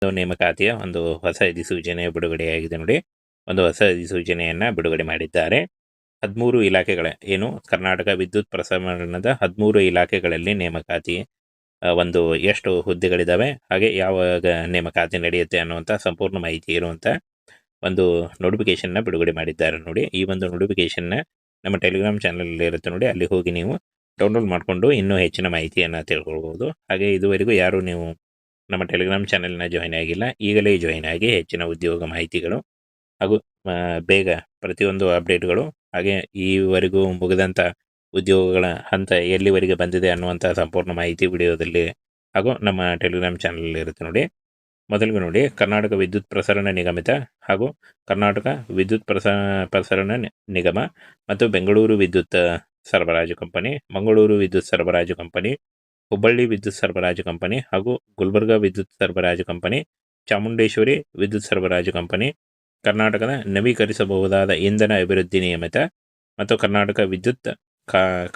ನೇಮಕಾತಿಯ ಒಂದು ಹೊಸ ಅಧಿಸೂಚನೆ ಬಿಡುಗಡೆಯಾಗಿದೆ ನೋಡಿ. ಒಂದು ಹೊಸ ಅಧಿಸೂಚನೆಯನ್ನು ಬಿಡುಗಡೆ ಮಾಡಿದ್ದಾರೆ. 13 ಇಲಾಖೆಗಳ ಏನು ಕರ್ನಾಟಕ ವಿದ್ಯುತ್ ಪ್ರಸರಣದ 13 ಇಲಾಖೆಗಳಲ್ಲಿ ನೇಮಕಾತಿ ಒಂದು ಎಷ್ಟು ಹುದ್ದೆಗಳಿದ್ದಾವೆ, ಹಾಗೆ ಯಾವಾಗ ನೇಮಕಾತಿ ನಡೆಯುತ್ತೆ ಅನ್ನುವಂಥ ಸಂಪೂರ್ಣ ಮಾಹಿತಿ ಇರುವಂಥ ಒಂದು ನೋಟಿಫಿಕೇಶನ್ನ ಬಿಡುಗಡೆ ಮಾಡಿದ್ದಾರೆ ನೋಡಿ. ಈ ಒಂದು ನೋಟಿಫಿಕೇಶನ್ನ ನಮ್ಮ ಟೆಲಿಗ್ರಾಮ್ ಚಾನಲ್ ಇರುತ್ತೆ ನೋಡಿ, ಅಲ್ಲಿ ಹೋಗಿ ನೀವು ಡೌನ್ಲೋಡ್ ಮಾಡಿಕೊಂಡು ಇನ್ನೂ ಹೆಚ್ಚಿನ ಮಾಹಿತಿಯನ್ನು ತಿಳ್ಕೊಳ್ಬೋದು. ಹಾಗೆ ಇದುವರೆಗೂ ಯಾರು ನೀವು ನಮ್ಮ ಟೆಲಿಗ್ರಾಮ್ ಚಾನೆಲ್ನ ಜಾಯ್ನ್ ಆಗಿಲ್ಲ, ಈಗಲೇ ಜಾಯ್ನ್ ಆಗಿ ಹೆಚ್ಚಿನ ಉದ್ಯೋಗ ಮಾಹಿತಿಗಳು ಹಾಗೂ ಬೇಗ ಪ್ರತಿಯೊಂದು ಅಪ್ಡೇಟ್ಗಳು, ಹಾಗೆ ಈವರೆಗೂ ಮುಗಿದಂಥ ಉದ್ಯೋಗಗಳ ಹಂತ ಎಲ್ಲಿವರೆಗೆ ಬಂದಿದೆ ಅನ್ನುವಂಥ ಸಂಪೂರ್ಣ ಮಾಹಿತಿ ವಿಡಿಯೋದಲ್ಲಿ ಹಾಗೂ ನಮ್ಮ ಟೆಲಿಗ್ರಾಮ್ ಚಾನಲ್ ಇರುತ್ತೆ ನೋಡಿ. ಮೊದಲಿಗೆ ನೋಡಿ, ಕರ್ನಾಟಕ ವಿದ್ಯುತ್ ಪ್ರಸರಣ ನಿಗಮಿತ ಹಾಗೂ ಕರ್ನಾಟಕ ವಿದ್ಯುತ್ ಪ್ರಸರಣ ನಿಗಮ ಮತ್ತು ಬೆಂಗಳೂರು ವಿದ್ಯುತ್ ಸರಬರಾಜು ಕಂಪನಿ, ಮಂಗಳೂರು ವಿದ್ಯುತ್ ಸರಬರಾಜು ಕಂಪನಿ, ಹುಬ್ಬಳ್ಳಿ ವಿದ್ಯುತ್ ಸರಬರಾಜು ಕಂಪನಿ ಹಾಗೂ ಗುಲ್ಬರ್ಗಾ ವಿದ್ಯುತ್ ಸರಬರಾಜು ಕಂಪನಿ, ಚಾಮುಂಡೇಶ್ವರಿ ವಿದ್ಯುತ್ ಸರಬರಾಜು ಕಂಪನಿ, ಕರ್ನಾಟಕದ ನವೀಕರಿಸಬಹುದಾದ ಇಂಧನ ಅಭಿವೃದ್ಧಿ ನಿಯಮಿತ ಮತ್ತು ಕರ್ನಾಟಕ ವಿದ್ಯುತ್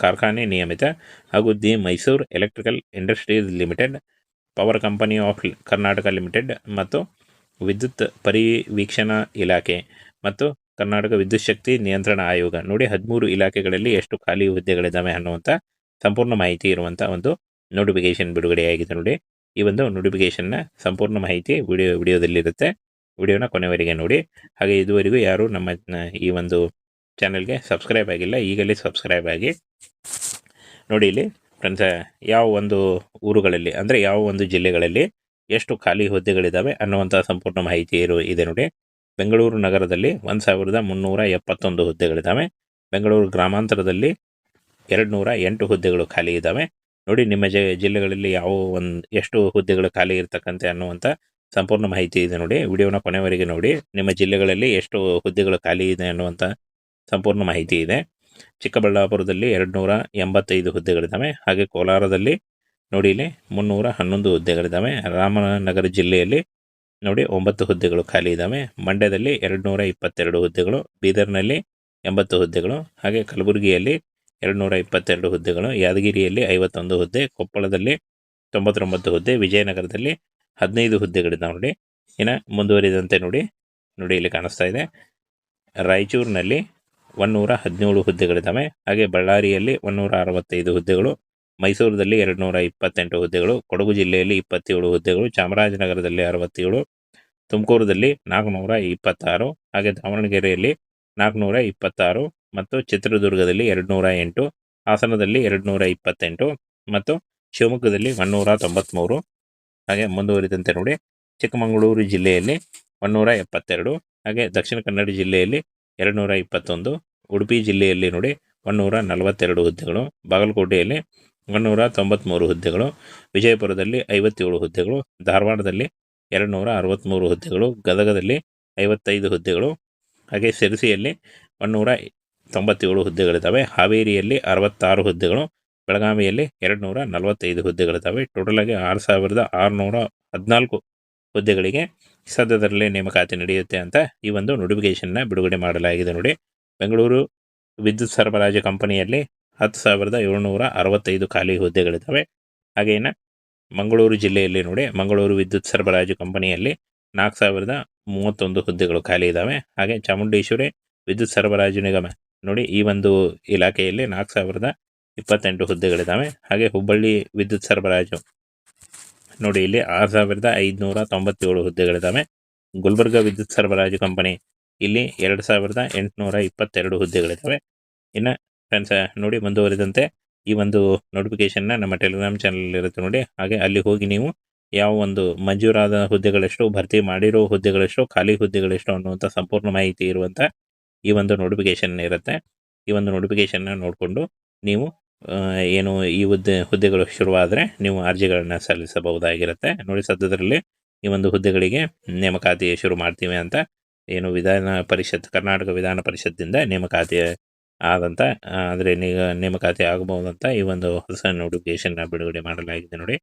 ಕಾರ್ಖಾನೆ ನಿಯಮಿತ ಹಾಗೂ the Mysuru electrical industries limited, power company of Karnataka limited ಮತ್ತು ವಿದ್ಯುತ್ ಪರಿವೀಕ್ಷಣಾ ಇಲಾಖೆ ಮತ್ತು ಕರ್ನಾಟಕ ವಿದ್ಯುತ್ ಶಕ್ತಿ ನಿಯಂತ್ರಣ ಆಯೋಗ ನೋಡಿ. 13 ಇಲಾಖೆಗಳಲ್ಲಿ ಎಷ್ಟು ಖಾಲಿ ಹುದ್ದೆಗಳಿದ್ದಾವೆ ಅನ್ನುವಂಥ ಸಂಪೂರ್ಣ ಮಾಹಿತಿ ಇರುವಂಥ ಒಂದು ನೋಟಿಫಿಕೇಶನ್ ಬಿಡುಗಡೆಯಾಗಿದೆ ನೋಡಿ. ಈ ಒಂದು ನೋಟಿಫಿಕೇಶನ್ನ ಸಂಪೂರ್ಣ ಮಾಹಿತಿ ವಿಡಿಯೋದಲ್ಲಿರುತ್ತೆ. ವಿಡಿಯೋನ ಕೊನೆವರೆಗೆ ನೋಡಿ. ಹಾಗೆ ಇದುವರೆಗೂ ಯಾರು ನಮ್ಮ ಈ ಒಂದು ಚಾನಲ್ಗೆ ಸಬ್ಸ್ಕ್ರೈಬ್ ಆಗಿಲ್ಲ, ಈಗಲೇ ಸಬ್ಸ್ಕ್ರೈಬ್ ಆಗಿ ನೋಡಿ. ಇಲ್ಲಿ ಫ್ರೆಂಡ್ಸ್, ಯಾವ ಒಂದು ಊರುಗಳಲ್ಲಿ ಅಂದರೆ ಯಾವ ಒಂದು ಜಿಲ್ಲೆಗಳಲ್ಲಿ ಎಷ್ಟು ಖಾಲಿ ಹುದ್ದೆಗಳಿದ್ದಾವೆ ಅನ್ನುವಂಥ ಸಂಪೂರ್ಣ ಮಾಹಿತಿ ಇದೆ ನೋಡಿ. ಬೆಂಗಳೂರು ನಗರದಲ್ಲಿ 1371 ಹುದ್ದೆಗಳಿದ್ದಾವೆ. ಬೆಂಗಳೂರು ಗ್ರಾಮಾಂತರದಲ್ಲಿ 208 ಹುದ್ದೆಗಳು ಖಾಲಿ ಇದ್ದಾವೆ ನೋಡಿ. ನಿಮ್ಮ ಜಿಲ್ಲೆಗಳಲ್ಲಿ ಯಾವ ಎಷ್ಟು ಹುದ್ದೆಗಳು ಖಾಲಿ ಇರ್ತಕ್ಕಂತೆ ಅನ್ನುವಂಥ ಸಂಪೂರ್ಣ ಮಾಹಿತಿ ಇದೆ ನೋಡಿ. ವಿಡಿಯೋನ ಕೊನೆವರೆಗೆ ನೋಡಿ. ನಿಮ್ಮ ಜಿಲ್ಲೆಗಳಲ್ಲಿ ಎಷ್ಟು ಹುದ್ದೆಗಳು ಖಾಲಿ ಇದೆ ಅನ್ನುವಂಥ ಸಂಪೂರ್ಣ ಮಾಹಿತಿ ಇದೆ. ಚಿಕ್ಕಬಳ್ಳಾಪುರದಲ್ಲಿ 285 ಹುದ್ದೆಗಳಿದ್ದಾವೆ. ಹಾಗೆ ಕೋಲಾರದಲ್ಲಿ ನೋಡಿ ಇಲ್ಲಿ 311 ಹುದ್ದೆಗಳಿದ್ದಾವೆ. ರಾಮನಗರ ಜಿಲ್ಲೆಯಲ್ಲಿ ನೋಡಿ 9 ಹುದ್ದೆಗಳು ಖಾಲಿ ಇದ್ದಾವೆ. ಮಂಡ್ಯದಲ್ಲಿ 222 ಹುದ್ದೆಗಳು, ಬೀದರ್ನಲ್ಲಿ 80 ಹುದ್ದೆಗಳು, ಹಾಗೆ ಕಲಬುರಗಿಯಲ್ಲಿ 222 ಹುದ್ದೆಗಳು, ಯಾದಗಿರಿಯಲ್ಲಿ 51 ಹುದ್ದೆ, ಕೊಪ್ಪಳದಲ್ಲಿ 99 ಹುದ್ದೆ, ವಿಜಯನಗರದಲ್ಲಿ 15 ಹುದ್ದೆಗಳಿದ್ದಾವೆ ನೋಡಿ. ಇನ್ನು ಮುಂದುವರಿದಂತೆ ನೋಡಿ ಇಲ್ಲಿ ಕಾಣಿಸ್ತಾ ಇದೆ. ರಾಯಚೂರಿನಲ್ಲಿ 117 ಹುದ್ದೆಗಳಿದ್ದಾವೆ. ಹಾಗೆ ಬಳ್ಳಾರಿಯಲ್ಲಿ 165 ಹುದ್ದೆಗಳು, ಮೈಸೂರಿನಲ್ಲಿ 228 ಹುದ್ದೆಗಳು, ಕೊಡಗು ಜಿಲ್ಲೆಯಲ್ಲಿ 27 ಹುದ್ದೆಗಳು, ಚಾಮರಾಜನಗರದಲ್ಲಿ 67, ತುಮಕೂರಿನಲ್ಲಿ 426, ಹಾಗೆ ದಾವಣಗೆರೆಯಲ್ಲಿ 426 ಮತ್ತು ಚಿತ್ರದುರ್ಗದಲ್ಲಿ 208, ಹಾಸನದಲ್ಲಿ 228 ಮತ್ತು ಶಿವಮೊಗ್ಗದಲ್ಲಿ 193. ಹಾಗೆ ಮುಂದುವರಿದಂತೆ ನೋಡಿ, ಚಿಕ್ಕಮಗಳೂರು ಜಿಲ್ಲೆಯಲ್ಲಿ 172, ಹಾಗೆ ದಕ್ಷಿಣ ಕನ್ನಡ ಜಿಲ್ಲೆಯಲ್ಲಿ 221, ಉಡುಪಿ ಜಿಲ್ಲೆಯಲ್ಲಿ ನೋಡಿ 142 ಹುದ್ದೆಗಳು, ಬಾಗಲಕೋಟೆಯಲ್ಲಿ 193 ಹುದ್ದೆಗಳು, ವಿಜಯಪುರದಲ್ಲಿ 57 ಹುದ್ದೆಗಳು, ಧಾರವಾಡದಲ್ಲಿ 263 ಹುದ್ದೆಗಳು, ಗದಗದಲ್ಲಿ 55 ಹುದ್ದೆಗಳು, ಹಾಗೆ ಸಿರಸಿಯಲ್ಲಿ 197 ಹುದ್ದೆಗಳಿದ್ದಾವೆ, ಹಾವೇರಿಯಲ್ಲಿ 66 ಹುದ್ದೆಗಳು, ಬೆಳಗಾವಿಯಲ್ಲಿ 245 ಹುದ್ದೆಗಳಿದ್ದಾವೆ. ಟೋಟಲಾಗಿ 6614 ಹುದ್ದೆಗಳಿಗೆ ಸದ್ಯದಲ್ಲೇ ನೇಮಕಾತಿ ನಡೆಯುತ್ತೆ ಅಂತ ಈ ಒಂದು ನೋಟಿಫಿಕೇಶನ್ನ ಬಿಡುಗಡೆ ಮಾಡಲಾಗಿದೆ ನೋಡಿ. ಬೆಂಗಳೂರು ವಿದ್ಯುತ್ ಸರಬರಾಜು ಕಂಪನಿಯಲ್ಲಿ 10,765 ಖಾಲಿ ಹುದ್ದೆಗಳಿದ್ದಾವೆ. ಹಾಗೆಯೇ ಮಂಗಳೂರು ಜಿಲ್ಲೆಯಲ್ಲಿ ನೋಡಿ, ಮಂಗಳೂರು ವಿದ್ಯುತ್ ಸರಬರಾಜು ಕಂಪನಿಯಲ್ಲಿ 4,031 ಹುದ್ದೆಗಳು ಖಾಲಿ ಇದ್ದಾವೆ. ಹಾಗೆ ಚಾಮುಂಡೇಶ್ವರಿ ವಿದ್ಯುತ್ ಸರಬರಾಜು ನಿಗಮ ನೋಡಿ, ಈ ಒಂದು ಇಲಾಖೆಯಲ್ಲಿ 4,028 ಹುದ್ದೆಗಳಿದ್ದಾವೆ. ಹಾಗೆ ಹುಬ್ಬಳ್ಳಿ ವಿದ್ಯುತ್ ಸರಬರಾಜು ನೋಡಿ, ಇಲ್ಲಿ 6,597 ಹುದ್ದೆಗಳಿದ್ದಾವೆ. ಗುಲ್ಬರ್ಗಾ ವಿದ್ಯುತ್ ಸರಬರಾಜು ಕಂಪನಿ ಇಲ್ಲಿ 2,822 ಹುದ್ದೆಗಳಿದ್ದಾವೆ. ಇನ್ನು ಫ್ರೆಂಡ್ಸ್ ನೋಡಿ, ಮುಂದುವರಿದಂತೆ ಈ ಒಂದು ನೋಟಿಫಿಕೇಶನ್ನ ನಮ್ಮ ಟೆಲಿಗ್ರಾಮ್ ಚಾನಲ್ ಇರುತ್ತೆ ನೋಡಿ. ಹಾಗೆ ಅಲ್ಲಿ ಹೋಗಿ ನೀವು ಯಾವ ಒಂದು ಮಂಜೂರಾದ ಹುದ್ದೆಗಳೆಷ್ಟು, ಭರ್ತಿ ಮಾಡಿರೋ ಹುದ್ದೆಗಳೆಷ್ಟು, ಖಾಲಿ ಹುದ್ದೆಗಳೆಷ್ಟು ಅನ್ನುವಂಥ ಸಂಪೂರ್ಣ ಮಾಹಿತಿ ಇರುವಂಥ ಈ ಒಂದು ನೋಟಿಫಿಕೇಶನ್ ಇರುತ್ತೆ. ಈ ಒಂದು ನೋಟಿಫಿಕೇಶನ್ನ ನೋಡಿಕೊಂಡು ನೀವು ಏನು ಈ ಹುದ್ದೆಗಳು ಶುರುವಾದರೆ ನೀವು ಅರ್ಜಿಗಳನ್ನು ಸಲ್ಲಿಸಬಹುದಾಗಿರುತ್ತೆ ನೋಡಿ. ಸದ್ಯದರಲ್ಲಿ ಈ ಒಂದು ಹುದ್ದೆಗಳಿಗೆ ನೇಮಕಾತಿ ಶುರು ಮಾಡ್ತೀವಿ ಅಂತ ಏನು ಕರ್ನಾಟಕ ವಿಧಾನ ಪರಿಷತ್ತಿಂದ ನೇಮಕಾತಿ ಆದಂಥ ಅಂದರೆ ನೇಮಕಾತಿ ಆಗಬಹುದಂತ ಈ ಒಂದು ಹೊಸ ನೋಟಿಫಿಕೇಶನ್ನ ಬಿಡುಗಡೆ ಮಾಡಲಾಗಿದೆ ನೋಡಿ.